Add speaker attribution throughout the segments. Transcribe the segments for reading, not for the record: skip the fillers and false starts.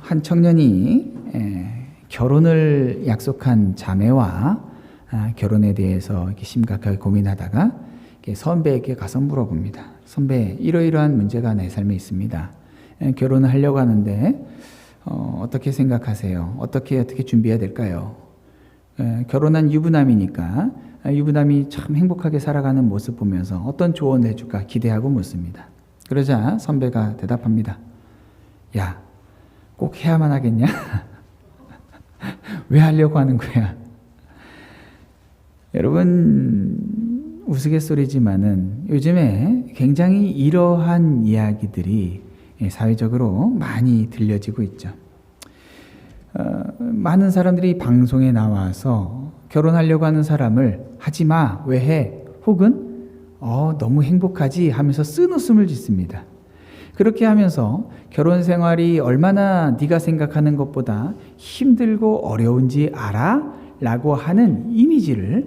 Speaker 1: 한 청년이 결혼을 약속한 자매와 결혼에 대해서 이렇게 심각하게 고민하다가 선배에게 가서 물어봅니다. 선배, 이러이러한 문제가 내 삶에 있습니다. 결혼을 하려고 하는데 어떻게 생각하세요? 어떻게 준비해야 될까요? 결혼한 유부남이니까 유부남이 참 행복하게 살아가는 모습 보면서 어떤 조언을 해줄까 기대하고 묻습니다. 그러자 선배가 대답합니다. 야, 꼭 해야만 하겠냐? 왜 하려고 하는 거야? 여러분, 우스갯소리지만은 요즘에 굉장히 이러한 이야기들이 사회적으로 많이 들려지고 있죠. 많은 사람들이 방송에 나와서 결혼하려고 하는 사람을 하지 마, 왜 해? 혹은 너무 행복하지 하면서 쓴웃음을 짓습니다. 그렇게 하면서 결혼 생활이 얼마나 네가 생각하는 것보다 힘들고 어려운지 알아? 라고 하는 이미지를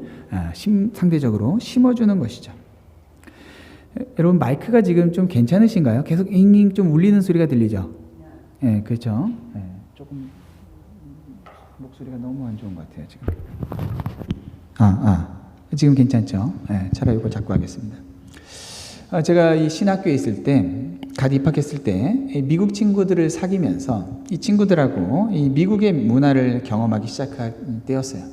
Speaker 1: 상대적으로 심어주는 것이죠. 여러분, 마이크가 지금 좀 괜찮으신가요? 계속 잉잉 좀 울리는 소리가 들리죠? 네, 그렇죠. 네, 조금 목소리가 너무 안 좋은 것 같아요, 지금. 지금 괜찮죠? 네, 차라리 이걸 잡고 하겠습니다. 제가 이 신학교에 있을 때, 갓 입학했을 때 미국 친구들을 사귀면서 이 친구들하고 이 미국의 문화를 경험하기 시작한 때였어요.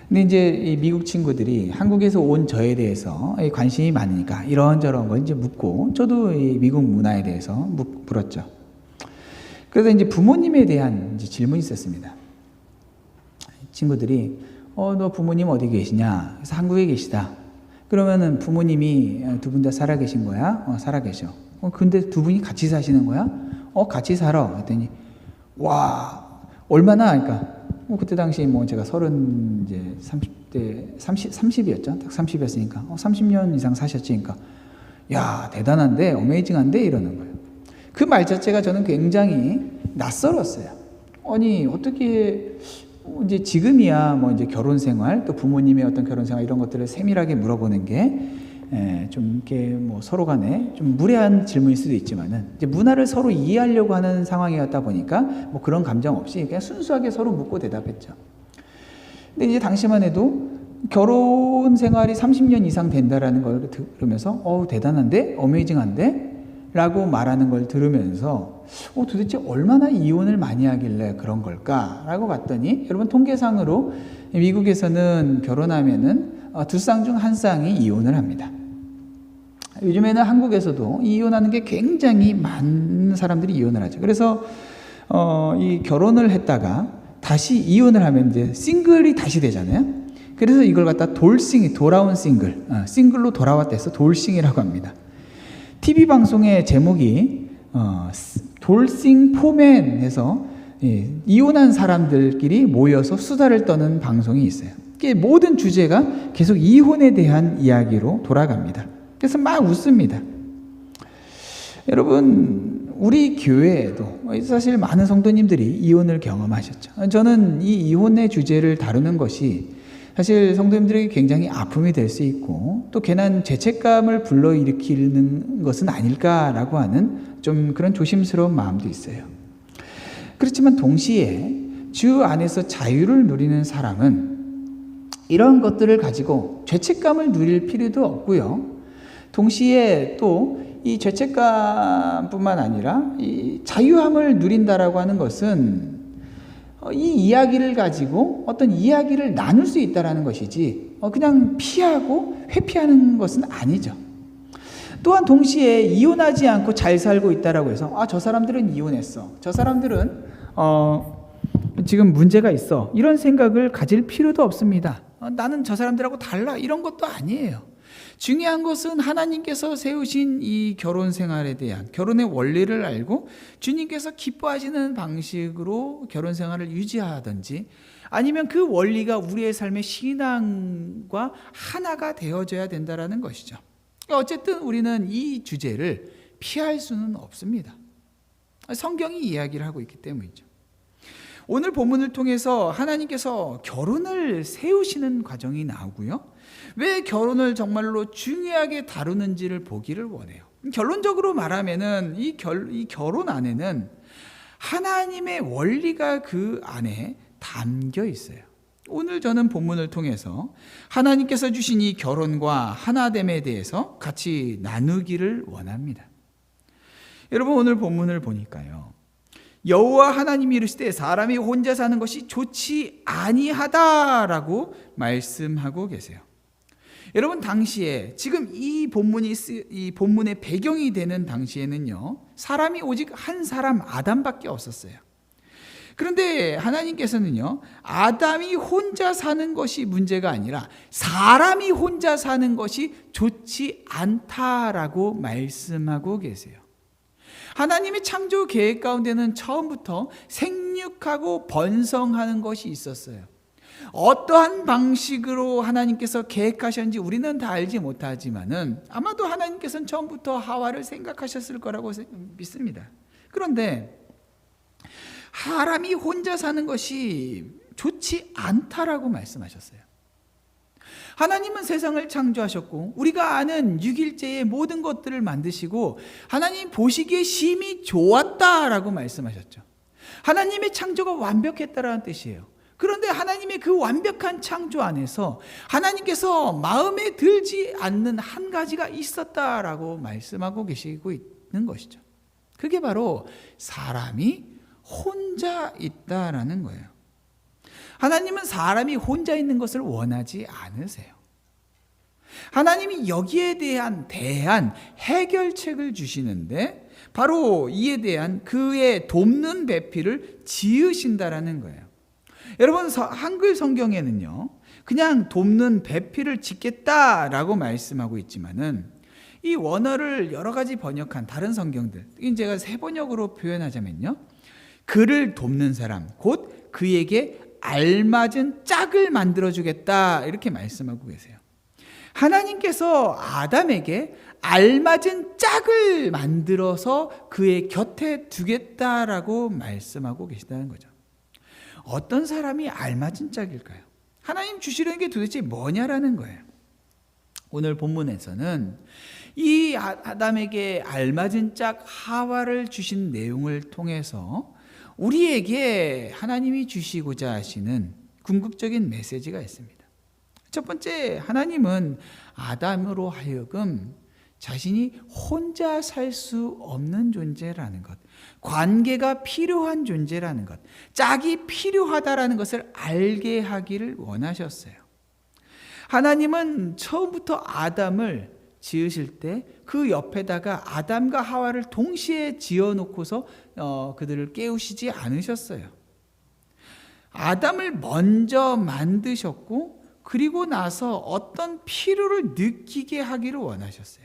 Speaker 1: 근데 이제 이 미국 친구들이 한국에서 온 저에 대해서 관심이 많으니까 이런저런 걸 이제 묻고, 저도 이 미국 문화에 대해서 물었죠. 그래서 이제 부모님에 대한 이제 질문이 있었습니다. 친구들이 너 부모님 어디 계시냐? 그래서 한국에 계시다. 그러면은 부모님이 두 분 다 살아 계신 거야? 살아 계셔. 근데 두 분이 같이 사시는 거야? 같이 살아. 했더니 와, 얼마나? 그러니까 그때 당시 제가 30이었죠. 딱 30이었으니까 30년 이상 사셨지. 그러니까 야, 대단한데, 어메이징한데 이러는 거예요. 그 말 자체가 저는 굉장히 낯설었어요. 아니, 어떻게 이제 지금이야 이제 결혼 생활, 또 부모님의 어떤 결혼 생활 이런 것들을 세밀하게 물어보는 게 좀 이렇게 서로 간에 좀 무례한 질문일 수도 있지만은, 이제 문화를 서로 이해하려고 하는 상황이었다 보니까 그런 감정 없이 그냥 순수하게 서로 묻고 대답했죠. 근데 이제 당시만 해도 결혼 생활이 30년 이상 된다라는 걸 들으면서 대단한데, 어메이징한데 라고 말하는 걸 들으면서 도대체 얼마나 이혼을 많이 하길래 그런 걸까? 라고 봤더니, 여러분, 통계상으로 미국에서는 결혼하면은 두 쌍 중 한 쌍이 이혼을 합니다. 요즘에는 한국에서도 이혼하는 게 굉장히 많은 사람들이 이혼을 하죠. 그래서 이 결혼을 했다가 다시 이혼을 하면 이제 싱글이 다시 되잖아요. 그래서 이걸 갖다 돌아온 싱글로 돌아왔다 해서 돌싱이라고 합니다. TV 방송의 제목이 돌싱 포맨 해서 이혼한 사람들끼리 모여서 수다를 떠는 방송이 있어요. 모든 주제가 계속 이혼에 대한 이야기로 돌아갑니다. 그래서 막 웃습니다. 여러분, 우리 교회에도 사실 많은 성도님들이 이혼을 경험하셨죠. 저는 이 이혼의 주제를 다루는 것이 사실 성도님들에게 굉장히 아픔이 될 수 있고, 또 괜한 죄책감을 불러일으키는 것은 아닐까라고 하는 좀 그런 조심스러운 마음도 있어요. 그렇지만 동시에 주 안에서 자유를 누리는 사람은 이런 것들을 가지고 죄책감을 누릴 필요도 없고요. 동시에 또 이 죄책감뿐만 아니라 이 자유함을 누린다라고 하는 것은 이 이야기를 가지고 어떤 이야기를 나눌 수 있다라는 것이지 그냥 피하고 회피하는 것은 아니죠. 또한 동시에 이혼하지 않고 잘 살고 있다라고 해서 저 사람들은 이혼했어, 저 사람들은 지금 문제가 있어, 이런 생각을 가질 필요도 없습니다. 나는 저 사람들하고 달라, 이런 것도 아니에요. 중요한 것은 하나님께서 세우신 이 결혼 생활에 대한, 결혼의 원리를 알고 주님께서 기뻐하시는 방식으로 결혼 생활을 유지하든지, 아니면 그 원리가 우리의 삶의 신앙과 하나가 되어져야 된다는 것이죠. 어쨌든 우리는 이 주제를 피할 수는 없습니다. 성경이 이야기를 하고 있기 때문이죠. 오늘 본문을 통해서 하나님께서 결혼을 세우시는 과정이 나오고요. 왜 결혼을 정말로 중요하게 다루는지를 보기를 원해요. 결론적으로 말하면은 이 결혼 안에는 하나님의 원리가 그 안에 담겨 있어요. 오늘 저는 본문을 통해서 하나님께서 주신 이 결혼과 하나됨에 대해서 같이 나누기를 원합니다. 여러분, 오늘 본문을 보니까요, 여호와 하나님이 이르시되 사람이 혼자 사는 것이 좋지 아니하다라고 말씀하고 계세요. 여러분, 당시에 지금 이 본문의 배경이 되는 당시에는요, 사람이 오직 한 사람 아담밖에 없었어요. 그런데 하나님께서는요, 아담이 혼자 사는 것이 문제가 아니라 사람이 혼자 사는 것이 좋지 않다라고 말씀하고 계세요. 하나님의 창조 계획 가운데는 처음부터 생육하고 번성하는 것이 있었어요. 어떠한 방식으로 하나님께서 계획하셨는지 우리는 다 알지 못하지만은 아마도 하나님께서는 처음부터 하와를 생각하셨을 거라고 믿습니다. 그런데 사람이 혼자 사는 것이 좋지 않다라고 말씀하셨어요. 하나님은 세상을 창조하셨고 우리가 아는 6일째의 모든 것들을 만드시고 하나님 보시기에 심히 좋았다라고 말씀하셨죠. 하나님의 창조가 완벽했다라는 뜻이에요. 그런데 하나님의 그 완벽한 창조 안에서 하나님께서 마음에 들지 않는 한 가지가 있었다라고 말씀하고 계시고 있는 것이죠. 그게 바로 사람이 혼자 있다라는 거예요. 하나님은 사람이 혼자 있는 것을 원하지 않으세요. 하나님이 여기에 대한 해결책을 주시는데 바로 이에 대한 그의 돕는 배필을 지으신다라는 거예요. 여러분, 한글 성경에는요, 그냥 돕는 배필을 짓겠다라고 말씀하고 있지만은 이 원어를 여러 가지 번역한 다른 성경들, 제가 세 번역으로 표현하자면요, 그를 돕는 사람, 곧 그에게 알맞은 짝을 만들어주겠다, 이렇게 말씀하고 계세요. 하나님께서 아담에게 알맞은 짝을 만들어서 그의 곁에 두겠다라고 말씀하고 계시다는 거죠. 어떤 사람이 알맞은 짝일까요? 하나님 주시려는 게 도대체 뭐냐라는 거예요. 오늘 본문에서는 이 아담에게 알맞은 짝 하와를 주신 내용을 통해서 우리에게 하나님이 주시고자 하시는 궁극적인 메시지가 있습니다. 첫 번째, 하나님은 아담으로 하여금 자신이 혼자 살 수 없는 존재라는 것, 관계가 필요한 존재라는 것, 짝이 필요하다라는 것을 알게 하기를 원하셨어요. 하나님은 처음부터 아담을 지으실 때 그 옆에다가 아담과 하와를 동시에 지어놓고서 그들을 깨우시지 않으셨어요. 아담을 먼저 만드셨고 그리고 나서 어떤 필요를 느끼게 하기를 원하셨어요.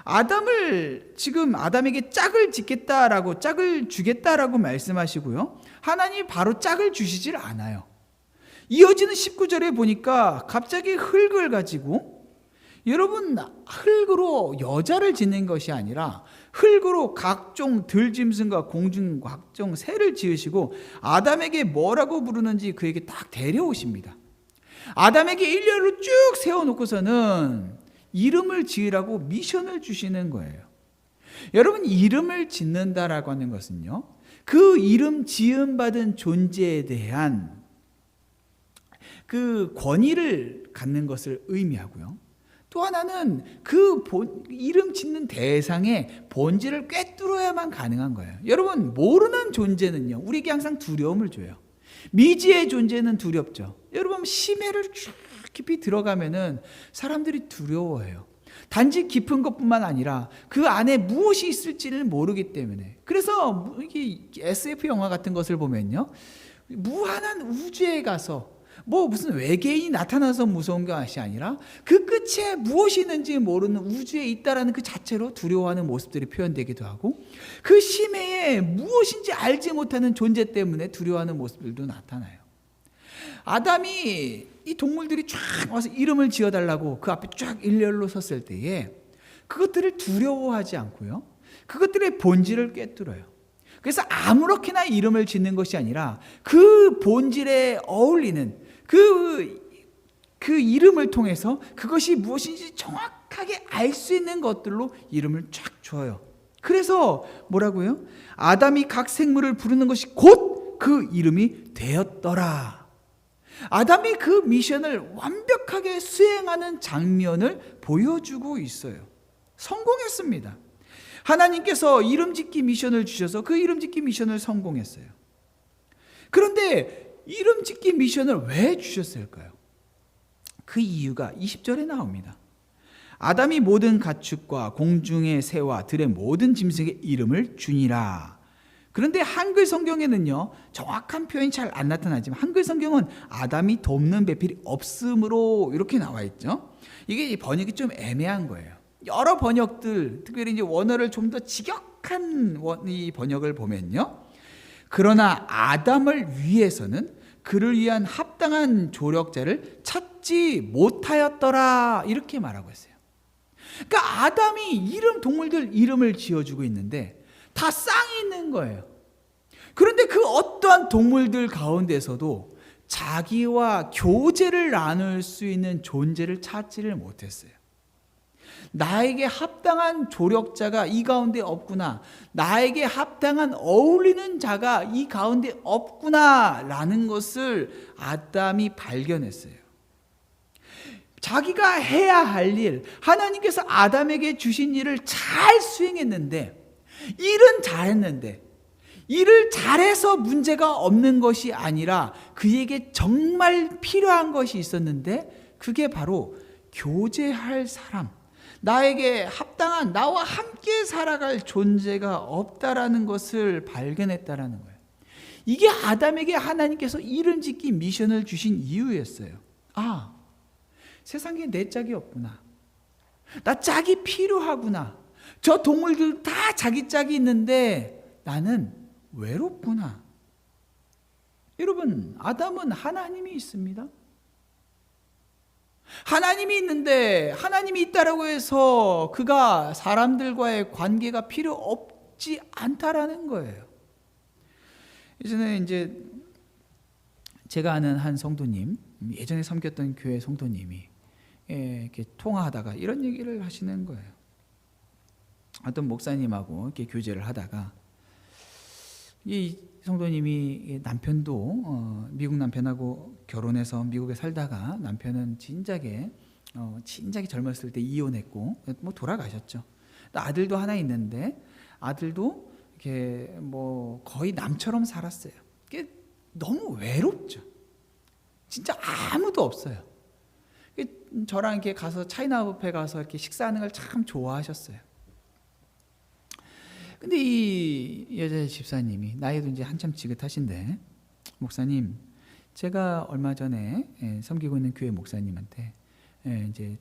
Speaker 1: 아담에게 짝을 짓겠다라고, 짝을 주겠다라고 말씀하시고요, 하나님이 바로 짝을 주시질 않아요. 이어지는 19절에 보니까 갑자기 흙을 가지고, 여러분, 흙으로 여자를 짓는 것이 아니라 흙으로 각종 들짐승과 공중 각종 새를 지으시고 아담에게 뭐라고 부르는지 그에게 딱 데려오십니다. 아담에게 일렬로 쭉 세워놓고서는 이름을 지으라고 미션을 주시는 거예요. 여러분, 이름을 짓는다라고 하는 것은요, 그 이름 지음받은 존재에 대한 그 권위를 갖는 것을 의미하고요, 또 하나는 그 이름 짓는 대상의 본질을 꿰뚫어야만 가능한 거예요. 여러분, 모르는 존재는요, 우리에게 항상 두려움을 줘요. 미지의 존재는 두렵죠. 여러분, 심해를 쭉 깊이 들어가면은 사람들이 두려워해요. 단지 깊은 것뿐만 아니라 그 안에 무엇이 있을지를 모르기 때문에. 그래서 이게 SF 영화 같은 것을 보면요, 무한한 우주에 가서 무슨 외계인이 나타나서 무서운 것이 아니라 그 끝에 무엇이 있는지 모르는 우주에 있다라는 그 자체로 두려워하는 모습들이 표현되기도 하고, 그 심해에 무엇인지 알지 못하는 존재 때문에 두려워하는 모습들도 나타나요. 아담이 이 동물들이 쫙 와서 이름을 지어달라고 그 앞에 쫙 일렬로 섰을 때에 그것들을 두려워하지 않고요, 그것들의 본질을 꿰뚫어요. 그래서 아무렇게나 이름을 짓는 것이 아니라 그 본질에 어울리는 그 이름을 통해서 그것이 무엇인지 정확하게 알 수 있는 것들로 이름을 쫙 줘요. 그래서 뭐라고요? 아담이 각 생물을 부르는 것이 곧 그 이름이 되었더라. 아담이 그 미션을 완벽하게 수행하는 장면을 보여주고 있어요. 성공했습니다. 하나님께서 이름 짓기 미션을 주셔서 그 이름 짓기 미션을 성공했어요. 그런데 이름 짓기 미션을 왜 주셨을까요? 그 이유가 20절에 나옵니다. 아담이 모든 가축과 공중의 새와 들의 모든 짐승의 이름을 주니라. 그런데 한글 성경에는요, 정확한 표현이 잘 안 나타나지만 한글 성경은 아담이 돕는 배필이 없으므로 이렇게 나와 있죠. 이게 번역이 좀 애매한 거예요. 여러 번역들, 특별히 이제 원어를 좀 더 직역한 이 번역을 보면요, 그러나 아담을 위해서는 그를 위한 합당한 조력자를 찾지 못하였더라, 이렇게 말하고 있어요. 그러니까 아담이 동물들 이름을 지어주고 있는데 다 쌍이 있는 거예요. 그런데 그 어떠한 동물들 가운데서도 자기와 교제를 나눌 수 있는 존재를 찾지를 못했어요. 나에게 합당한 조력자가 이 가운데 없구나, 나에게 합당한 어울리는 자가 이 가운데 없구나 라는 것을 아담이 발견했어요. 자기가 해야 할 일, 하나님께서 아담에게 주신 일을 잘 수행했는데, 일은 잘했는데 일을 잘해서 문제가 없는 것이 아니라 그에게 정말 필요한 것이 있었는데, 그게 바로 교제할 사람, 나에게 합당한, 나와 함께 살아갈 존재가 없다라는 것을 발견했다라는 거예요. 이게 아담에게 하나님께서 이름 짓기 미션을 주신 이유였어요. 아, 세상에 내 짝이 없구나, 나 짝이 필요하구나, 저 동물들 다 자기 짝이 있는데 나는 외롭구나. 여러분, 아담은 하나님이 있습니다. 하나님이 있는데, 하나님이 있다라고 해서 그가 사람들과의 관계가 필요 없지 않다라는 거예요. 예전에 이제 제가 아는 한 성도님, 예전에 섬겼던 교회 성도님이 이렇게 통화하다가 이런 얘기를 하시는 거예요. 어떤 목사님하고 이렇게 교제를 하다가 이 성도님이 남편도 미국 남편하고 결혼해서 미국에 살다가 남편은 진작에 젊었을 때 이혼했고 뭐 돌아가셨죠. 아들도 하나 있는데 아들도 이렇게 뭐 거의 남처럼 살았어요. 이게 너무 외롭죠. 진짜 아무도 없어요. 저랑 이렇게 가서 차이나업에 가서 이렇게 식사하는 걸 참 좋아하셨어요. 근데 이 여자 집사님이 나이도 이제 한참 지긋하신데, 목사님, 제가 얼마 전에 섬기고 있는 교회 목사님한테 이제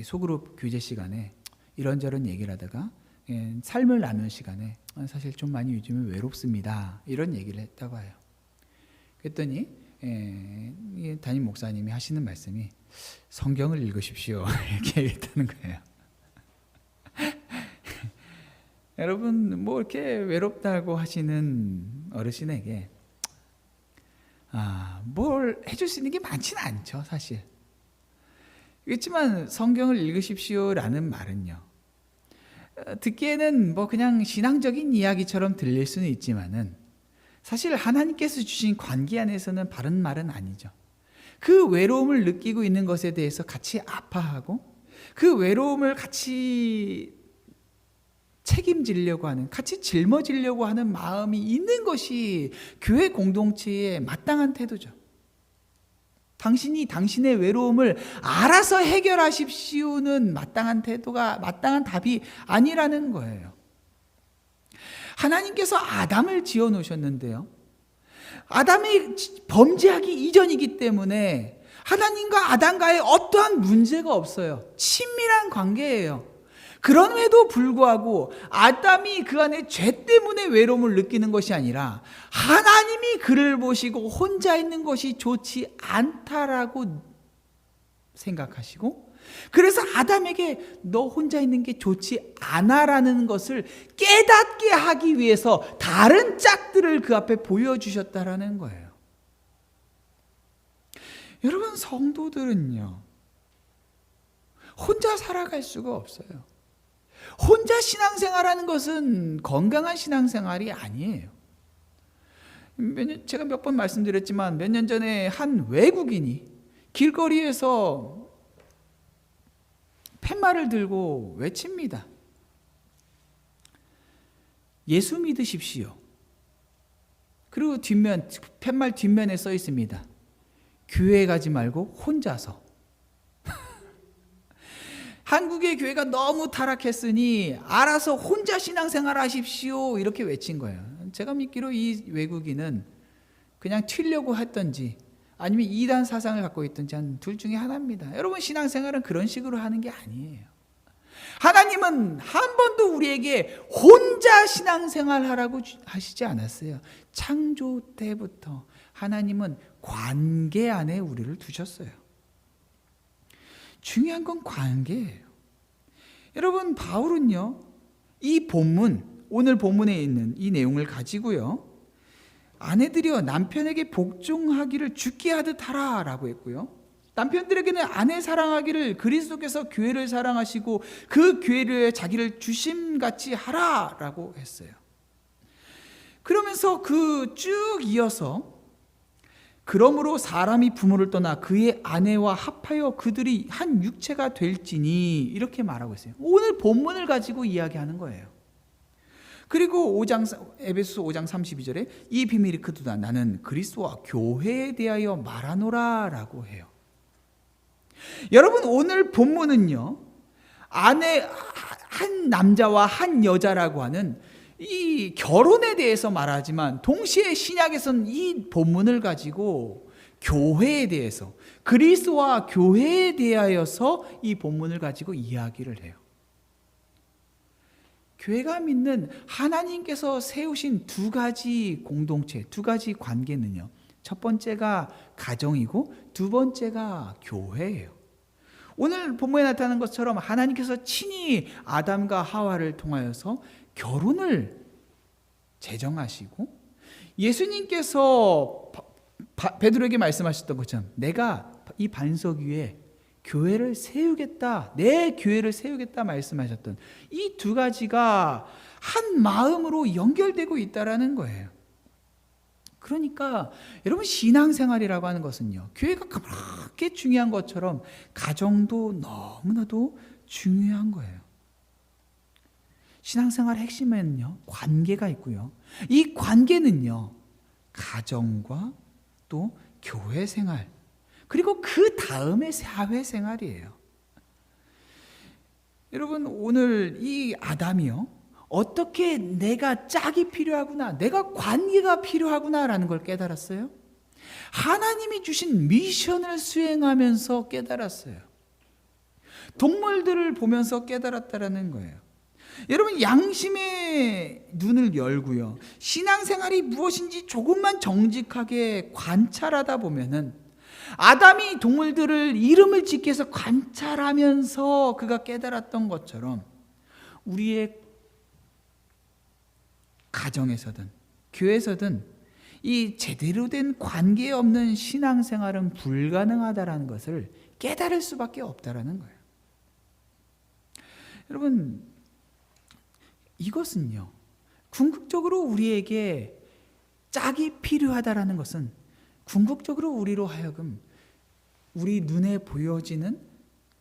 Speaker 1: 소그룹 교제 시간에 이런저런 얘기를 하다가 삶을 나누는 시간에 사실 좀 많이 요즘에 외롭습니다, 이런 얘기를 했다고 해요. 그랬더니 담임 목사님이 하시는 말씀이 성경을 읽으십시오 이렇게 얘기했다는 거예요. 여러분, 뭐 이렇게 외롭다고 하시는 어르신에게 뭘 해줄 수 있는 게 많지는 않죠, 사실. 그렇지만 성경을 읽으십시오라는 말은요, 듣기에는 뭐 그냥 신앙적인 이야기처럼 들릴 수는 있지만은 사실 하나님께서 주신 관계 안에서는 바른 말은 아니죠. 그 외로움을 느끼고 있는 것에 대해서 같이 아파하고, 그 외로움을 같이 책임지려고 하는, 같이 짊어지려고 하는 마음이 있는 것이 교회 공동체의 마땅한 태도죠. 당신이 당신의 외로움을 알아서 해결하십시오는 마땅한 태도가, 마땅한 답이 아니라는 거예요. 하나님께서 아담을 지어 놓으셨는데요, 아담이 범죄하기 이전이기 때문에 하나님과 아담과의 어떠한 문제가 없어요. 친밀한 관계예요. 그럼에도 불구하고 아담이 그 안에 죄 때문에 외로움을 느끼는 것이 아니라 하나님이 그를 보시고 혼자 있는 것이 좋지 않다라고 생각하시고, 그래서 아담에게 너 혼자 있는 게 좋지 않아라는 것을 깨닫게 하기 위해서 다른 짝들을 그 앞에 보여주셨다라는 거예요. 여러분, 성도들은요, 혼자 살아갈 수가 없어요. 혼자 신앙생활하는 것은 건강한 신앙생활이 아니에요. 제가 몇 번 말씀드렸지만 몇 년 전에 한 외국인이 길거리에서 팻말을 들고 외칩니다. 예수 믿으십시오. 그리고 팻말 뒷면에 써 있습니다. 교회 가지 말고 혼자서. 한국의 교회가 너무 타락했으니 알아서 혼자 신앙생활 하십시오. 이렇게 외친 거예요. 제가 믿기로 이 외국인은 그냥 튀려고 했던지 아니면 이단 사상을 갖고 있던지 한 둘 중에 하나입니다. 여러분, 신앙생활은 그런 식으로 하는 게 아니에요. 하나님은 한 번도 우리에게 혼자 신앙생활 하라고 하시지 않았어요. 창조 때부터 하나님은 관계 안에 우리를 두셨어요. 중요한 건 관계예요. 여러분, 바울은요, 이 본문, 오늘 본문에 있는 이 내용을 가지고요, 아내들이여 남편에게 복종하기를 죽게 하듯 하라 라고 했고요, 남편들에게는 아내 사랑하기를 그리스도께서 교회를 사랑하시고 그 교회를 자기를 주심같이 하라 라고 했어요. 그러면서 그 쭉 이어서 그러므로 사람이 부모를 떠나 그의 아내와 합하여 그들이 한 육체가 될지니 이렇게 말하고 있어요. 오늘 본문을 가지고 이야기하는 거예요. 그리고 에베소서 5장 32절에 이 비밀이 크도다 나는 그리스도와 교회에 대하여 말하노라 라고 해요. 여러분, 오늘 본문은요, 한 남자와 한 여자라고 하는 이 결혼에 대해서 말하지만 동시에 신약에서는 이 본문을 가지고 교회에 대해서, 그리스도와 교회에 대하여서 이 본문을 가지고 이야기를 해요. 교회가 믿는 하나님께서 세우신 두 가지 공동체, 두 가지 관계는요, 첫 번째가 가정이고 두 번째가 교회예요. 오늘 본문에 나타나는 것처럼 하나님께서 친히 아담과 하와를 통하여서 결혼을 제정하시고, 예수님께서 베드로에게 말씀하셨던 것처럼 내가 이 반석 위에 교회를 세우겠다, 내 교회를 세우겠다 말씀하셨던 이 두 가지가 한 마음으로 연결되고 있다라는 거예요. 그러니까 여러분, 신앙생활이라고 하는 것은요, 교회가 그렇게 중요한 것처럼 가정도 너무나도 중요한 거예요. 신앙생활의 핵심에는요, 관계가 있고요, 이 관계는요, 가정과 또 교회 생활, 그리고 그 다음에 사회생활이에요. 여러분, 오늘 이 아담이요, 어떻게 내가 짝이 필요하구나, 내가 관계가 필요하구나라는 걸 깨달았어요. 하나님이 주신 미션을 수행하면서 깨달았어요. 동물들을 보면서 깨달았다라는 거예요. 여러분, 양심의 눈을 열고요, 신앙생활이 무엇인지 조금만 정직하게 관찰하다 보면은 아담이 동물들을 이름을 짓기 위해서 관찰하면서 그가 깨달았던 것처럼 우리의 가정에서든 교회에서든 이 제대로 된 관계 없는 신앙생활은 불가능하다라는 것을 깨달을 수밖에 없다라는 거예요. 여러분, 이것은요, 궁극적으로 우리에게 짝이 필요하다라는 것은 궁극적으로 우리로 하여금 우리 눈에 보여지는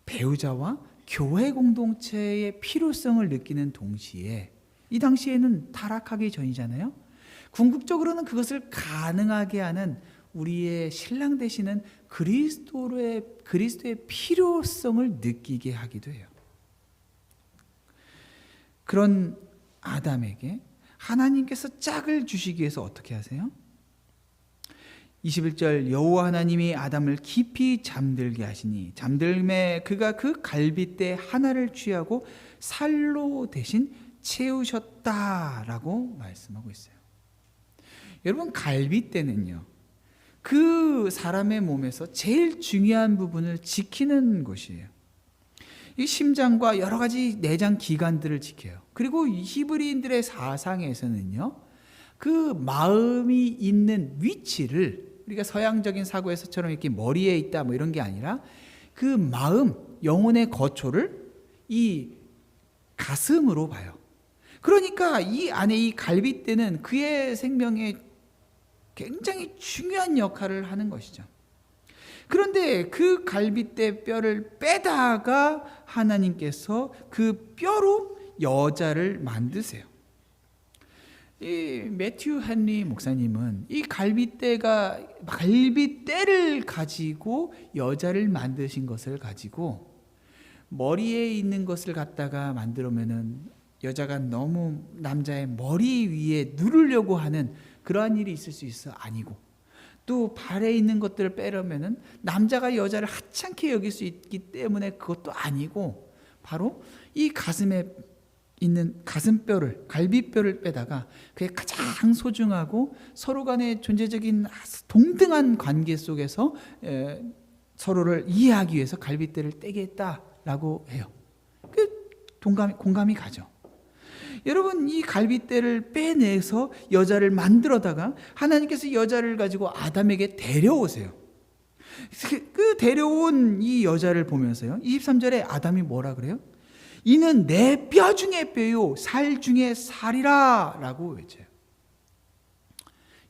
Speaker 1: 배우자와 교회 공동체의 필요성을 느끼는 동시에, 이 당시에는 타락하기 전이잖아요. 궁극적으로는 그것을 가능하게 하는 우리의 신랑 되시는 그리스도의 필요성을 느끼게 하기도 해요. 그런 아담에게 하나님께서 짝을 주시기 위해서 어떻게 하세요? 21절, 여호와 하나님이 아담을 깊이 잠들게 하시니 잠들매 그가 그 갈빗대 하나를 취하고 살로 대신 채우셨다라고 말씀하고 있어요. 여러분, 갈빗대는요, 그 사람의 몸에서 제일 중요한 부분을 지키는 것이에요. 이 심장과 여러 가지 내장 기관들을 지켜요. 그리고 히브리인들의 사상에서는요, 그 마음이 있는 위치를, 우리가 서양적인 사고에서처럼 이렇게 머리에 있다 뭐 이런 게 아니라 그 마음, 영혼의 거초를 이 가슴으로 봐요. 그러니까 이 안에 이 갈빗대는 그의 생명에 굉장히 중요한 역할을 하는 것이죠. 그런데 그 갈빗대 뼈를 빼다가 하나님께서 그 뼈로 여자를 만드세요. 이 매튜 헨리 목사님은 이 갈빗대를 가지고 여자를 만드신 것을 가지고 머리에 있는 것을 갖다가 만들면은 여자가 너무 남자의 머리 위에 누르려고 하는 그러한 일이 있을 수 있어 아니고, 또 발에 있는 것들을 빼려면은 남자가 여자를 하찮게 여길 수 있기 때문에 그것도 아니고, 바로 이 가슴에 있는 가슴뼈를, 갈비뼈를 빼다가 그게 가장 소중하고 서로 간의 존재적인 동등한 관계 속에서 서로를 이해하기 위해서 갈비뼈를 떼게 했다라고 해요. 공감이 가죠. 여러분, 이 갈빗대를 빼내서 여자를 만들어다가 하나님께서 여자를 가지고 아담에게 데려오세요. 그 데려온 이 여자를 보면서요, 23절에 아담이 뭐라 그래요? 이는 내 뼈 중에 뼈요 살 중에 살이라 라고 외쳐요.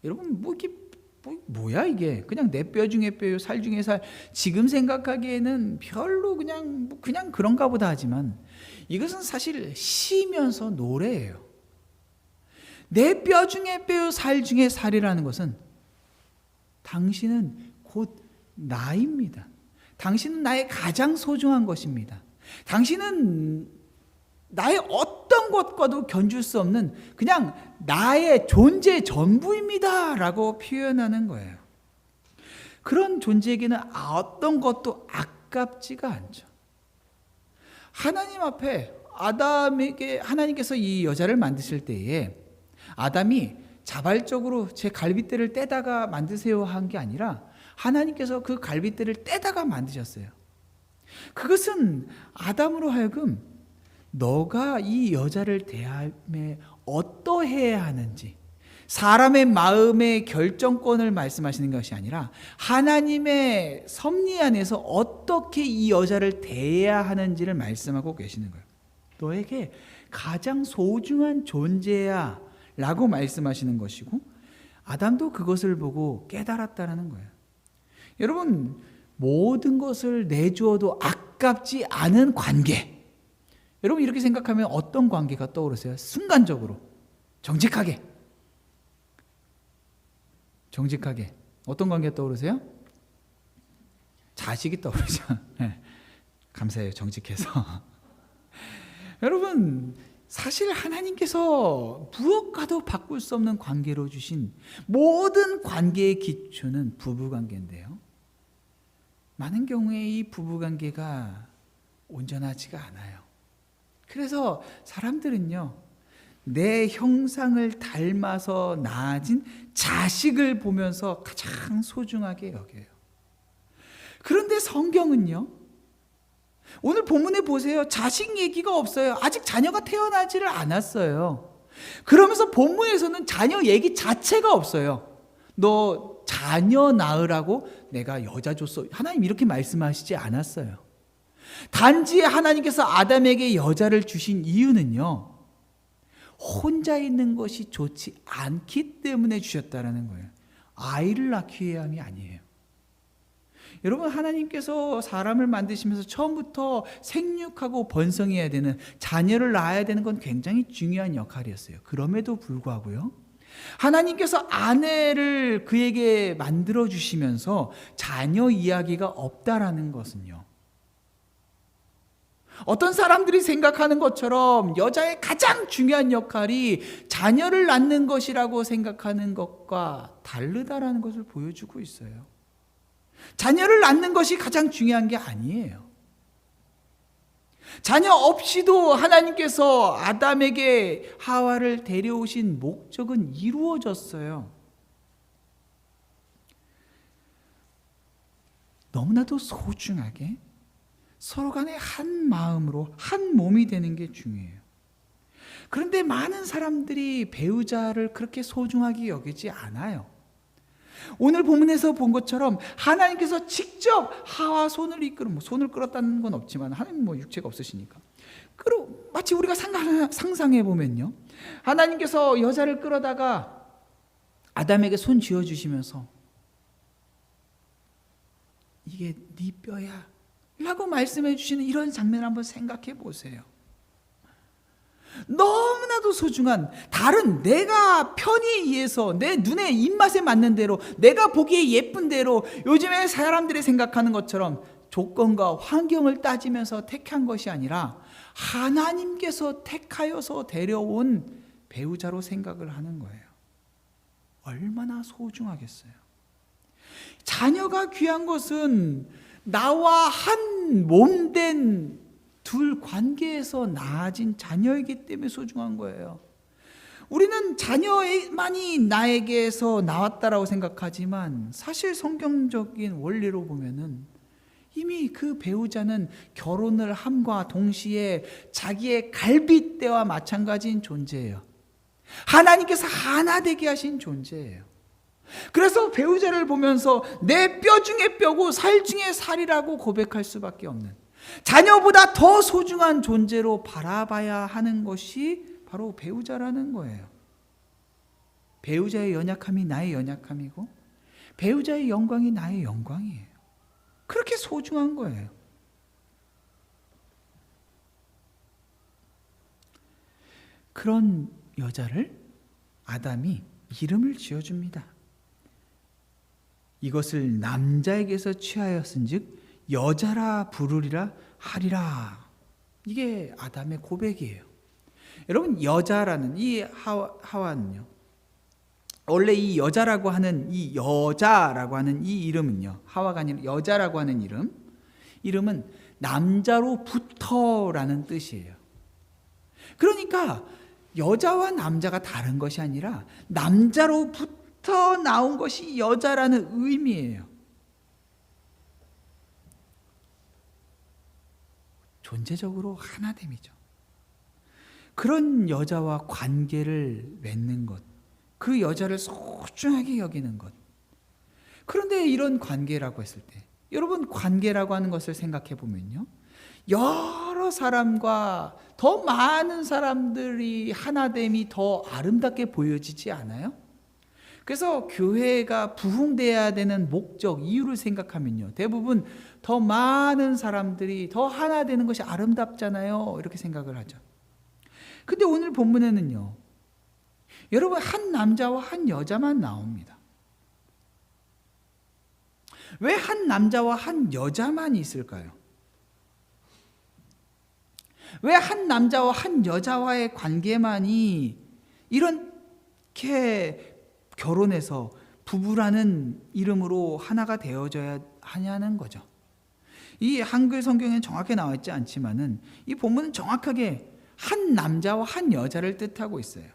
Speaker 1: 여러분, 뭐야 이게? 그냥 내 뼈 중에 뼈요 살 중에 살. 지금 생각하기에는 별로 그냥 그런가 보다 하지만 이것은 사실 시면서 노래예요. 내 뼈 중에 뼈요 살 중에 살이라는 것은 당신은 곧 나입니다. 당신은 나의 가장 소중한 것입니다. 당신은 나의 어떤 것과도 견줄 수 없는 그냥 나의 존재 전부입니다 라고 표현하는 거예요. 그런 존재에게는 어떤 것도 아깝지가 않죠. 하나님 앞에 아담에게 하나님께서 이 여자를 만드실 때에 아담이 자발적으로 제 갈빗대를 떼다가 만드세요 한 게 아니라 하나님께서 그 갈빗대를 떼다가 만드셨어요. 그것은 아담으로 하여금 너가 이 여자를 대하며 어떠해야 하는지, 사람의 마음의 결정권을 말씀하시는 것이 아니라 하나님의 섭리 안에서 어떻게 이 여자를 대해야 하는지를 말씀하고 계시는 거예요. 너에게 가장 소중한 존재야 라고 말씀하시는 것이고, 아담도 그것을 보고 깨달았다는 거예요. 여러분, 모든 것을 내주어도 아깝지 않은 관계, 여러분 이렇게 생각하면 어떤 관계가 떠오르세요? 순간적으로 정직하게 어떤 관계가 떠오르세요? 자식이 떠오르죠. 네. 감사해요, 정직해서. 여러분, 사실 하나님께서 무엇과도 바꿀 수 없는 관계로 주신 모든 관계의 기초는 부부관계인데요, 많은 경우에 이 부부관계가 온전하지가 않아요. 그래서 사람들은요, 내 형상을 닮아서 낳아진 자식을 보면서 가장 소중하게 여겨요. 그런데 성경은요, 오늘 본문에 보세요. 자식 얘기가 없어요. 아직 자녀가 태어나지를 않았어요. 그러면서 본문에서는 자녀 얘기 자체가 없어요. 너 자녀 낳으라고 내가 여자 줬어, 하나님 이렇게 말씀하시지 않았어요. 단지 하나님께서 아담에게 여자를 주신 이유는요, 혼자 있는 것이 좋지 않기 때문에 주셨다라는 거예요. 아이를 낳기 위함이 아니에요. 여러분, 하나님께서 사람을 만드시면서 처음부터 생육하고 번성해야 되는, 자녀를 낳아야 되는 건 굉장히 중요한 역할이었어요. 그럼에도 불구하고요, 하나님께서 아내를 그에게 만들어 주시면서 자녀 이야기가 없다라는 것은요, 어떤 사람들이 생각하는 것처럼 여자의 가장 중요한 역할이 자녀를 낳는 것이라고 생각하는 것과 다르다라는 것을 보여주고 있어요. 자녀를 낳는 것이 가장 중요한 게 아니에요. 자녀 없이도 하나님께서 아담에게 하와를 데려오신 목적은 이루어졌어요. 너무나도 소중하게 서로 간에 한 마음으로 한 몸이 되는 게 중요해요. 그런데 많은 사람들이 배우자를 그렇게 소중하게 여기지 않아요. 오늘 본문에서 본 것처럼 하나님께서 직접 하와 손을 이끌어, 손을 끌었다는 건 없지만 하나님 육체가 없으시니까 마치 우리가 상상해 보면요, 하나님께서 여자를 끌어다가 아담에게 손 쥐어 주시면서 이게 네 뼈야 라고 말씀해 주시는 이런 장면을 한번 생각해 보세요. 너무나도 소중한, 다른 내가 편의에 의해서 내 눈에 입맛에 맞는 대로, 내가 보기에 예쁜 대로 요즘에 사람들이 생각하는 것처럼 조건과 환경을 따지면서 택한 것이 아니라 하나님께서 택하여서 데려온 배우자로 생각을 하는 거예요. 얼마나 소중하겠어요. 자녀가 귀한 것은 나와 한 몸된 둘 관계에서 나아진 자녀이기 때문에 소중한 거예요. 우리는 자녀만이 나에게서 나왔다라고 생각하지만 사실 성경적인 원리로 보면은 이미 그 배우자는 결혼을 함과 동시에 자기의 갈빗대와 마찬가지인 존재예요. 하나님께서 하나 되게 하신 존재예요. 그래서 배우자를 보면서 내 뼈 중에 뼈고 살 중에 살이라고 고백할 수밖에 없는, 자녀보다 더 소중한 존재로 바라봐야 하는 것이 바로 배우자라는 거예요. 배우자의 연약함이 나의 연약함이고 배우자의 영광이 나의 영광이에요. 그렇게 소중한 거예요. 그런 여자를 아담이 이름을 지어줍니다. 이것을 남자에게서 취하였은즉 여자라 부르리라 하리라. 이게 아담의 고백이에요. 여러분, 여자라는 이 하와는요, 원래 이 여자라고 하는 이 이름은요, 하와가 아니라 여자라고 하는 이름은 남자로부터라는 뜻이에요. 그러니까 여자와 남자가 다른 것이 아니라 남자로부터 나온 것이 여자라는 의미예요. 존재적으로 하나됨이죠. 그런 여자와 관계를 맺는 것, 그 여자를 소중하게 여기는 것. 그런데 이런 관계라고 했을 때, 여러분, 관계라고 하는 것을 생각해 보면요, 여러 사람과 더 많은 사람들이 하나됨이 더 아름답게 보여지지 않아요? 그래서 교회가 부흥돼야 되는 목적, 이유를 생각하면요, 대부분 더 많은 사람들이 더 하나 되는 것이 아름답잖아요, 이렇게 생각을 하죠. 근데 오늘 본문에는요, 여러분, 한 남자와 한 여자만 나옵니다. 왜 한 남자와 한 여자만 있을까요? 왜 한 남자와 한 여자와의 관계만이 이렇게 결혼해서 부부라는 이름으로 하나가 되어져야 하냐는 거죠. 이 한글 성경에는 정확히 나와 있지 않지만은 이 본문은 정확하게 한 남자와 한 여자를 뜻하고 있어요.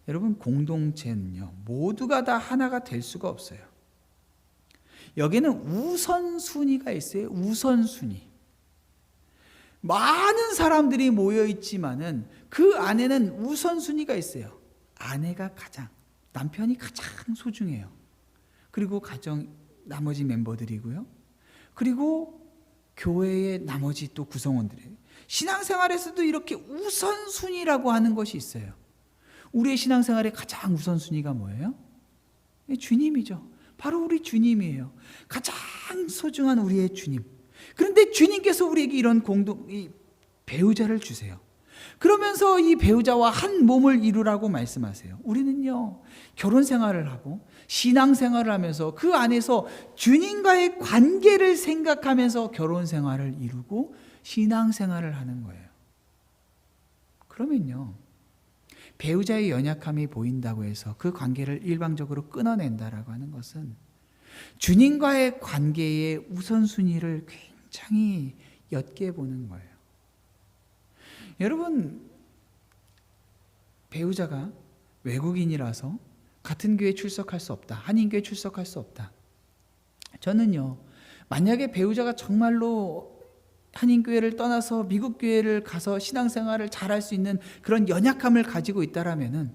Speaker 1: 여러분, 공동체는요, 모두가 다 하나가 될 수가 없어요. 여기는 우선순위가 있어요. 우선순위. 많은 사람들이 모여 있지만은 그 안에는 우선순위가 있어요. 아내가 남편이 가장 소중해요. 그리고 가정 나머지 멤버들이고요. 그리고 교회의 나머지 또 구성원들이에요. 신앙생활에서도 이렇게 우선순위라고 하는 것이 있어요. 우리의 신앙생활의 가장 우선순위가 뭐예요? 주님이죠. 바로 우리 주님이에요. 가장 소중한 우리의 주님. 그런데 주님께서 우리에게 이런 이 배우자를 주세요. 그러면서 이 배우자와 한 몸을 이루라고 말씀하세요. 우리는요, 결혼 생활을 하고 신앙 생활을 하면서 그 안에서 주님과의 관계를 생각하면서 결혼 생활을 이루고 신앙 생활을 하는 거예요. 그러면요, 배우자의 연약함이 보인다고 해서 그 관계를 일방적으로 끊어낸다라고 하는 것은 주님과의 관계의 우선순위를 굉장히 옅게 보는 거예요. 여러분, 배우자가 외국인이라서 같은 교회에 출석할 수 없다, 한인교회에 출석할 수 없다. 저는요, 만약에 배우자가 정말로 한인교회를 떠나서 미국 교회를 가서 신앙생활을 잘할 수 있는 그런 연약함을 가지고 있다라면은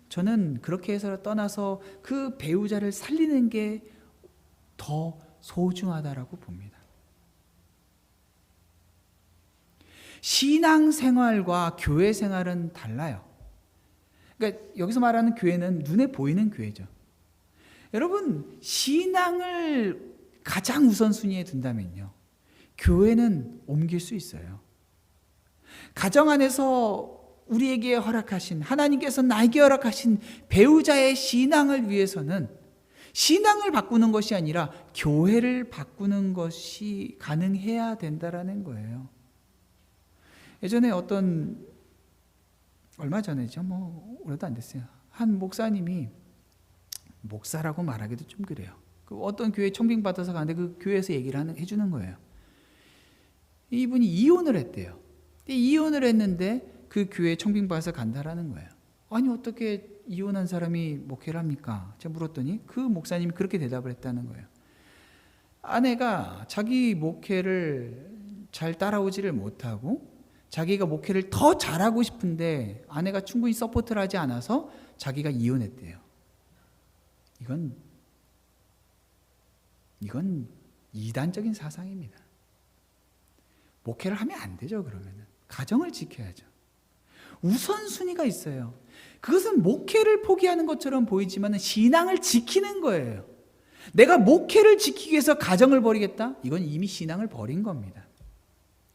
Speaker 1: 저는 그렇게 해서 떠나서 그 배우자를 살리는 게 더 소중하다라고 봅니다. 신앙생활과 교회 생활은 달라요. 그러니까 여기서 말하는 교회는 눈에 보이는 교회죠. 여러분, 신앙을 가장 우선순위에 둔다면요, 교회는 옮길 수 있어요. 가정 안에서 우리에게 허락하신, 하나님께서 나에게 허락하신 배우자의 신앙을 위해서는 신앙을 바꾸는 것이 아니라 교회를 바꾸는 것이 가능해야 된다라는 거예요. 예전에 얼마 전에죠, 오래도 안 됐어요. 한 목사님이, 목사라고 말하기도 좀 그래요. 어떤 교회 청빙 받아서 가는데 그 교회에서 얘기를 해주는 거예요. 이분이 이혼을 했대요. 이혼을 했는데 그 교회에 청빙 받아서 간다라는 거예요. 아니, 어떻게 이혼한 사람이 목회를 합니까? 제가 물었더니 그 목사님이 그렇게 대답을 했다는 거예요. 아내가 자기 목회를 잘 따라오지를 못하고 자기가 목회를 더 잘하고 싶은데 아내가 충분히 서포트를 하지 않아서 자기가 이혼했대요. 이건 이단적인 사상입니다. 목회를 하면 안 되죠. 그러면은 가정을 지켜야죠. 우선순위가 있어요. 그것은 목회를 포기하는 것처럼 보이지만 신앙을 지키는 거예요. 내가 목회를 지키기 위해서 가정을 버리겠다? 이건 이미 신앙을 버린 겁니다.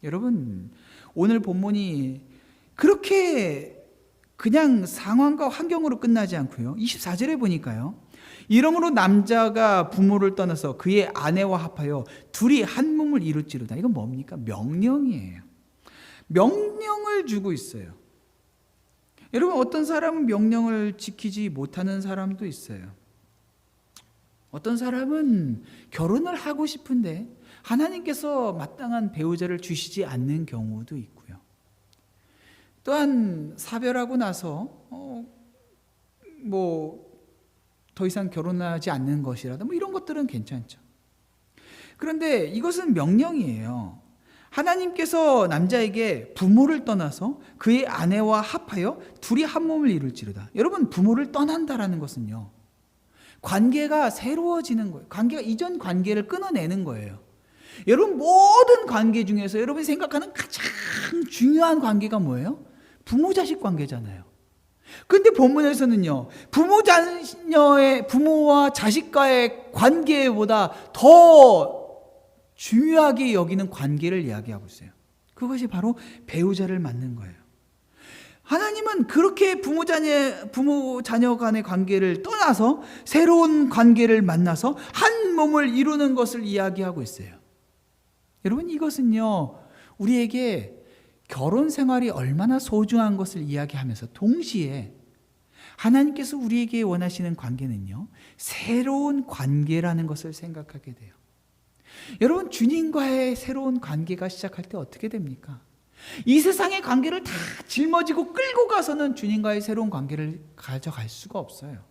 Speaker 1: 여러분, 오늘 본문이 그렇게 그냥 상황과 환경으로 끝나지 않고요, 24절에 보니까요, 이러므로 남자가 부모를 떠나서 그의 아내와 합하여 둘이 한 몸을 이룰지로다. 이건 뭡니까? 명령이에요. 명령을 주고 있어요. 여러분, 어떤 사람은 명령을 지키지 못하는 사람도 있어요. 어떤 사람은 결혼을 하고 싶은데 하나님께서 마땅한 배우자를 주시지 않는 경우도 있고요. 또한 사별하고 나서 더 이상 결혼하지 않는 것이라도 이런 것들은 괜찮죠. 그런데 이것은 명령이에요. 하나님께서 남자에게 부모를 떠나서 그의 아내와 합하여 둘이 한 몸을 이룰지로다. 여러분, 부모를 떠난다라는 것은요, 관계가 새로워지는 거예요. 관계가 이전 관계를 끊어내는 거예요. 여러분, 모든 관계 중에서 여러분이 생각하는 가장 중요한 관계가 뭐예요? 부모 자식 관계잖아요. 근데 본문에서는요, 부모와 자식과의 관계보다 더 중요하게 여기는 관계를 이야기하고 있어요. 그것이 바로 배우자를 만난 거예요. 하나님은 그렇게 부모 자녀 간의 관계를 떠나서 새로운 관계를 만나서 한 몸을 이루는 것을 이야기하고 있어요. 여러분, 이것은요, 우리에게 결혼 생활이 얼마나 소중한 것을 이야기하면서 동시에 하나님께서 우리에게 원하시는 관계는요, 새로운 관계라는 것을 생각하게 돼요. 여러분, 주님과의 새로운 관계가 시작할 때 어떻게 됩니까? 이 세상의 관계를 다 짊어지고 끌고 가서는 주님과의 새로운 관계를 가져갈 수가 없어요.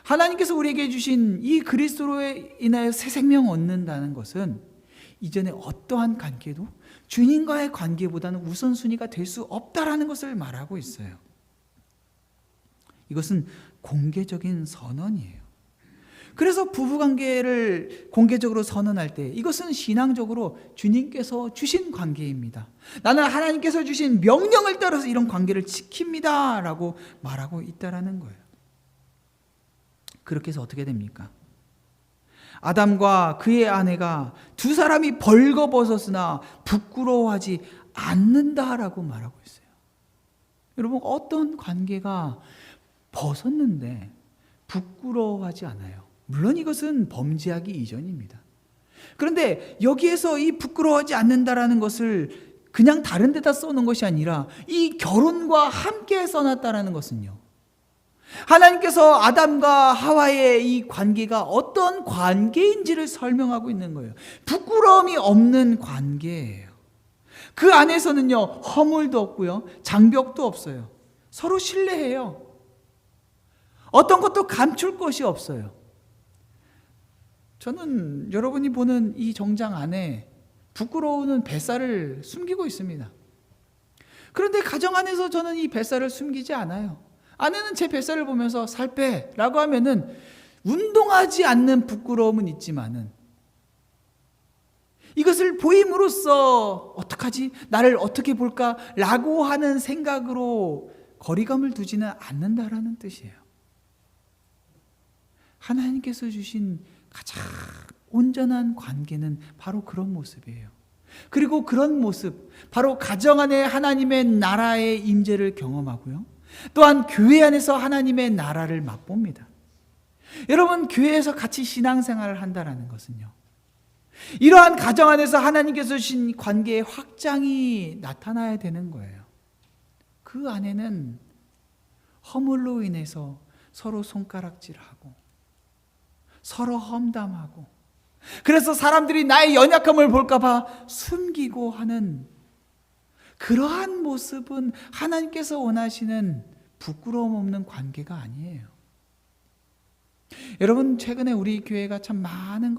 Speaker 1: 하나님께서 우리에게 주신 이 그리스도로 인하여 새 생명 얻는다는 것은 이전에 어떠한 관계도 주님과의 관계보다는 우선순위가 될 수 없다라는 것을 말하고 있어요. 이것은 공개적인 선언이에요. 그래서 부부관계를 공개적으로 선언할 때 이것은 신앙적으로 주님께서 주신 관계입니다. 나는 하나님께서 주신 명령을 따라서 이런 관계를 지킵니다 라고 말하고 있다라는 거예요. 그렇게 해서 어떻게 됩니까? 아담과 그의 아내가 두 사람이 벌거벗었으나 부끄러워하지 않는다라고 말하고 있어요. 여러분, 어떤 관계가 벗었는데 부끄러워하지 않아요? 물론 이것은 범죄하기 이전입니다. 그런데 여기에서 이 부끄러워하지 않는다라는 것을 그냥 다른 데다 써놓은 것이 아니라 이 결혼과 함께 써놨다라는 것은요, 하나님께서 아담과 하와의 이 관계가 어떤 관계인지를 설명하고 있는 거예요. 부끄러움이 없는 관계예요. 그 안에서는요, 허물도 없고요, 장벽도 없어요. 서로 신뢰해요. 어떤 것도 감출 것이 없어요. 저는 여러분이 보는 이 정장 안에 부끄러우는 뱃살을 숨기고 있습니다. 그런데 가정 안에서 저는 이 뱃살을 숨기지 않아요. 아내는 제 뱃살을 보면서 살 빼라고 하면은 운동하지 않는 부끄러움은 있지만은 이것을 보임으로써 어떡하지? 나를 어떻게 볼까? 라고 하는 생각으로 거리감을 두지는 않는다라는 뜻이에요. 하나님께서 주신 가장 온전한 관계는 바로 그런 모습이에요. 그리고 그런 모습, 바로 가정 안에 하나님의 나라의 임재를 경험하고요. 또한 교회 안에서 하나님의 나라를 맛봅니다. 여러분, 교회에서 같이 신앙생활을 한다는 것은요, 이러한 가정 안에서 하나님께서 주신 관계의 확장이 나타나야 되는 거예요. 그 안에는 허물로 인해서 서로 손가락질하고 서로 험담하고, 그래서 사람들이 나의 연약함을 볼까봐 숨기고 하는 그러한 모습은 하나님께서 원하시는 부끄러움 없는 관계가 아니에요. 여러분, 최근에 우리 교회가 참 많은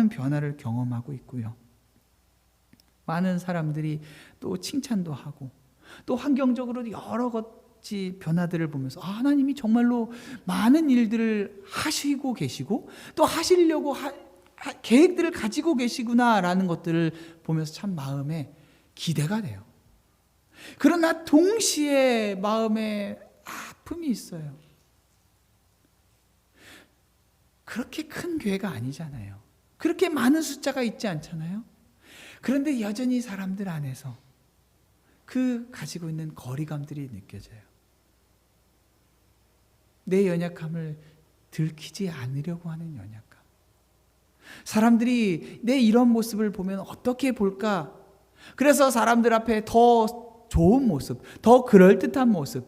Speaker 1: 변화를 경험하고 있고요. 많은 사람들이 또 칭찬도 하고, 또 환경적으로 여러 가지 변화들을 보면서 하나님이 정말로 많은 일들을 하시고 계시고 또 하시려고 계획들을 가지고 계시구나라는 것들을 보면서 참 마음에 기대가 돼요. 그러나 동시에 마음에 아픔이 있어요. 그렇게 큰 교회가 아니잖아요. 그렇게 많은 숫자가 있지 않잖아요. 그런데 여전히 사람들 안에서 그 가지고 있는 거리감들이 느껴져요. 내 연약함을 들키지 않으려고 하는 연약감. 사람들이 내 이런 모습을 보면 어떻게 볼까? 그래서 사람들 앞에 더 좋은 모습, 더 그럴듯한 모습,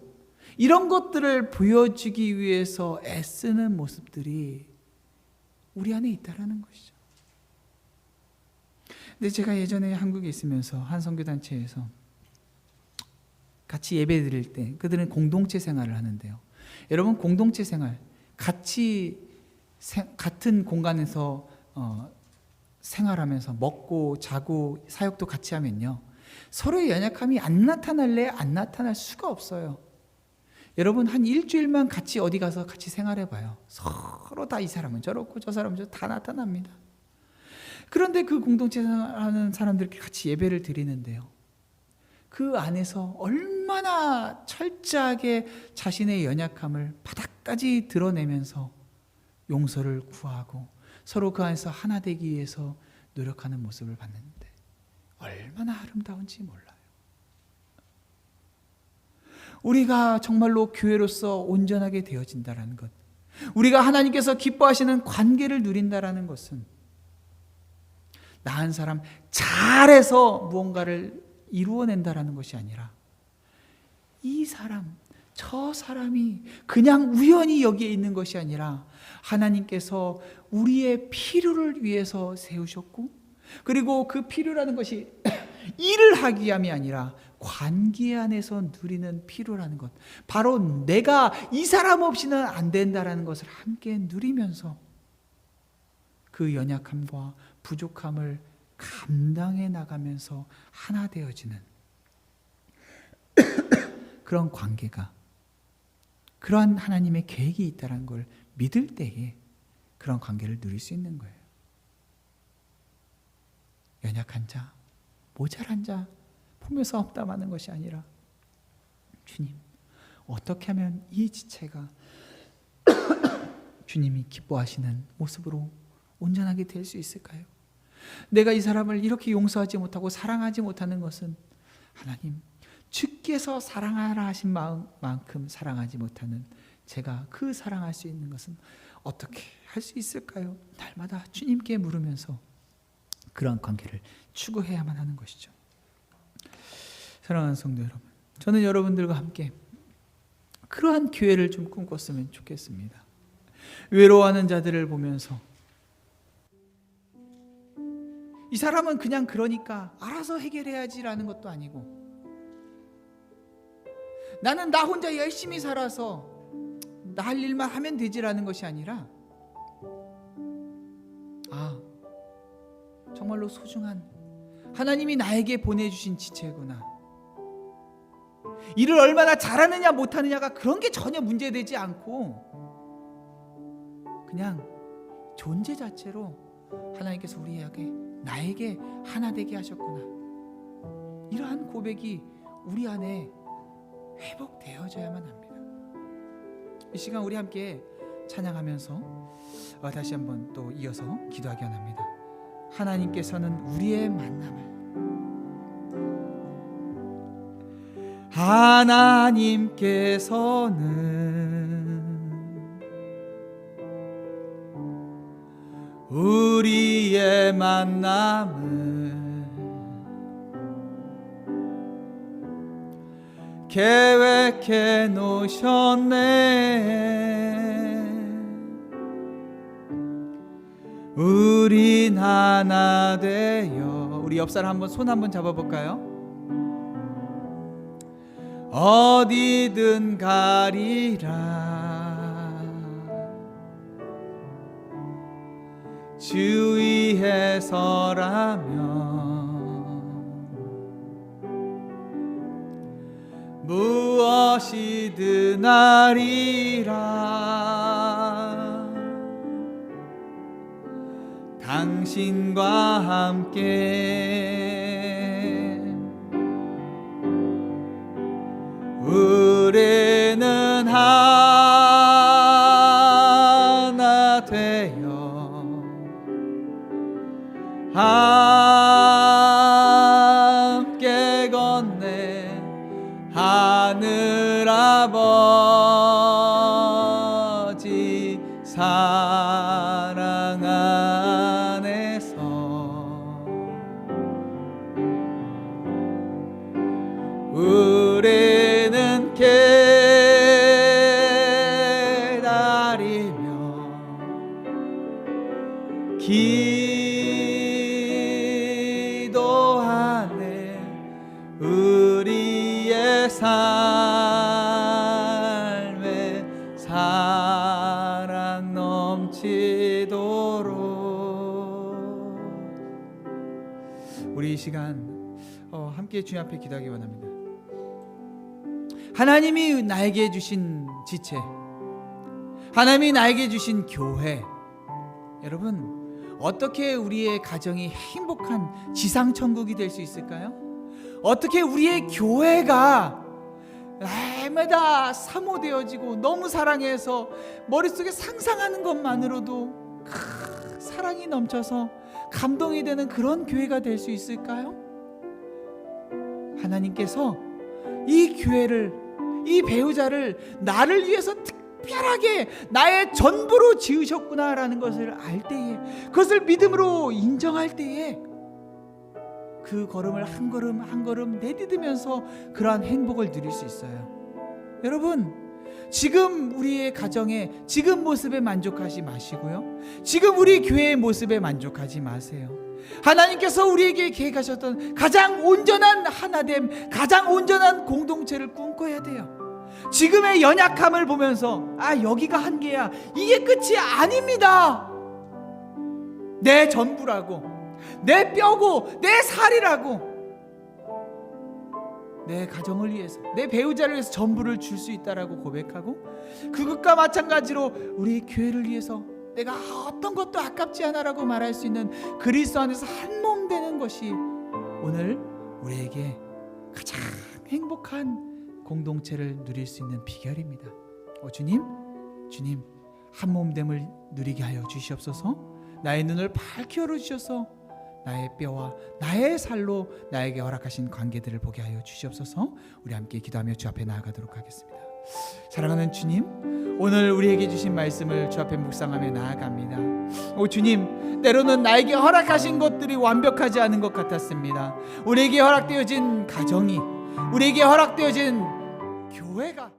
Speaker 1: 이런 것들을 보여주기 위해서 애쓰는 모습들이 우리 안에 있다라는 것이죠. 근데 제가 예전에 한국에 있으면서 한 선교단체에서 같이 예배 드릴 때 그들은 공동체 생활을 하는데요. 여러분, 공동체 생활, 같은 공간에서 생활하면서 먹고 자고 사역도 같이 하면요, 서로의 연약함이 안 나타날래 안 나타날 수가 없어요. 여러분, 한 일주일만 같이 어디 가서 같이 생활해봐요. 서로 다 이 사람은 저렇고 저 사람은 저렇고 다 나타납니다. 그런데 그 공동체 생활하는 사람들끼리 같이 예배를 드리는데요, 그 안에서 얼마나 철저하게 자신의 연약함을 바닥까지 드러내면서 용서를 구하고 서로 그 안에서 하나 되기 위해서 노력하는 모습을 봤는데 얼마나 아름다운지 몰라요. 우리가 정말로 교회로서 온전하게 되어진다는 것, 우리가 하나님께서 기뻐하시는 관계를 누린다는 것은 나 한 사람 잘해서 무언가를 이루어낸다는 것이 아니라 이 사람, 저 사람이 그냥 우연히 여기에 있는 것이 아니라 하나님께서 우리의 필요를 위해서 세우셨고, 그리고 그 필요라는 것이 일을 하기 위함이 아니라 관계 안에서 누리는 필요라는 것, 바로 내가 이 사람 없이는 안 된다는 것을 함께 누리면서 그 연약함과 부족함을 감당해 나가면서 하나 되어지는 그런 관계가, 그러한 하나님의 계획이 있다는 걸 믿을 때에 그런 관계를 누릴 수 있는 거예요. 연약한 자, 모자란 자 보면서 험담하는 것이 아니라, 주님, 어떻게 하면 이 지체가 주님이 기뻐하시는 모습으로 온전하게 될 수 있을까요? 내가 이 사람을 이렇게 용서하지 못하고 사랑하지 못하는 것은 하나님, 주께서 사랑하라 하신 마음만큼 사랑하지 못하는 제가 그 사랑할 수 있는 것은 어떻게 할 수 있을까요? 날마다 주님께 물으면서 그러한 관계를 추구해야만 하는 것이죠. 사랑하는 성도 여러분, 저는 여러분들과 함께 그러한 교회를 좀 꿈꿨으면 좋겠습니다. 외로워하는 자들을 보면서 이 사람은 그냥 그러니까 알아서 해결해야지라는 것도 아니고, 나는 나 혼자 열심히 살아서 나 할 일만 하면 되지라는 것이 아니라, 정말로 소중한 하나님이 나에게 보내주신 지체구나, 일을 얼마나 잘하느냐 못하느냐가 그런 게 전혀 문제되지 않고 그냥 존재 자체로 하나님께서 우리에게 나에게 하나 되게 하셨구나. 이러한 고백이 우리 안에 회복되어져야만 합니다. 이 시간 우리 함께 찬양하면서 다시 한번 또 이어서 기도하기 원합니다. 하나님께서는 우리의 만남을, 하나님께서는 우리의 만남을 계획해 놓으셨네. 우린 하나 되어, 우리 옆 사람 한번 손 한번 잡아볼까요? 어디든 가리라 주 위에 서라면 무엇이든 하리라. 당신과 함께 우리는 하나 되어 함께 건네 하늘 아버지 사랑 안에서 우리는 기다리며 기도하네. 우리의 삶에 사랑 넘치도록. 우리 이 시간 함께 주님 앞에 기도하기 원합니다. 하나님이 나에게 주신 지체, 하나님이 나에게 주신 교회, 여러분 어떻게 우리의 가정이 행복한 지상천국이 될 수 있을까요? 어떻게 우리의 교회가 날마다 사모되어지고 너무 사랑해서 머릿속에 상상하는 것만으로도 사랑이 넘쳐서 감동이 되는 그런 교회가 될 수 있을까요? 하나님께서 이 교회를, 이 배우자를 나를 위해서 특별하게 나의 전부로 지으셨구나라는 것을 알 때에, 그것을 믿음으로 인정할 때에 그 걸음을 한 걸음 한 걸음 내디디면서 그러한 행복을 누릴 수 있어요. 여러분, 지금 우리의 가정에 지금 모습에 만족하지 마시고요, 지금 우리 교회의 모습에 만족하지 마세요. 하나님께서 우리에게 계획하셨던 가장 온전한 하나됨, 가장 온전한 공동체를 꿈꿔야 돼요. 지금의 연약함을 보면서 여기가 한계야, 이게 끝이 아닙니다. 내 전부라고, 내 뼈고 내 살이라고, 내 가정을 위해서, 내 배우자를 위해서 전부를 줄 수 있다라고 고백하고, 그것과 마찬가지로 우리 교회를 위해서 내가 어떤 것도 아깝지 않아라고 말할 수 있는 그리스도 안에서 한 몸 되는 것이 오늘 우리에게 가장 행복한 공동체를 누릴 수 있는 비결입니다. 주님 한 몸됨을 누리게 하여 주시옵소서. 나의 눈을 밝게 열어주셔서 나의 뼈와 나의 살로 나에게 허락하신 관계들을 보게 하여 주시옵소서. 우리 함께 기도하며 주 앞에 나아가도록 하겠습니다. 사랑하는 주님, 오늘 우리에게 주신 말씀을 주 앞에 묵상하며 나아갑니다. 주님, 때로는 나에게 허락하신 것들이 완벽하지 않은 것 같았습니다. 우리에게 허락되어진 가정이, 우리에게 허락되어진 교회가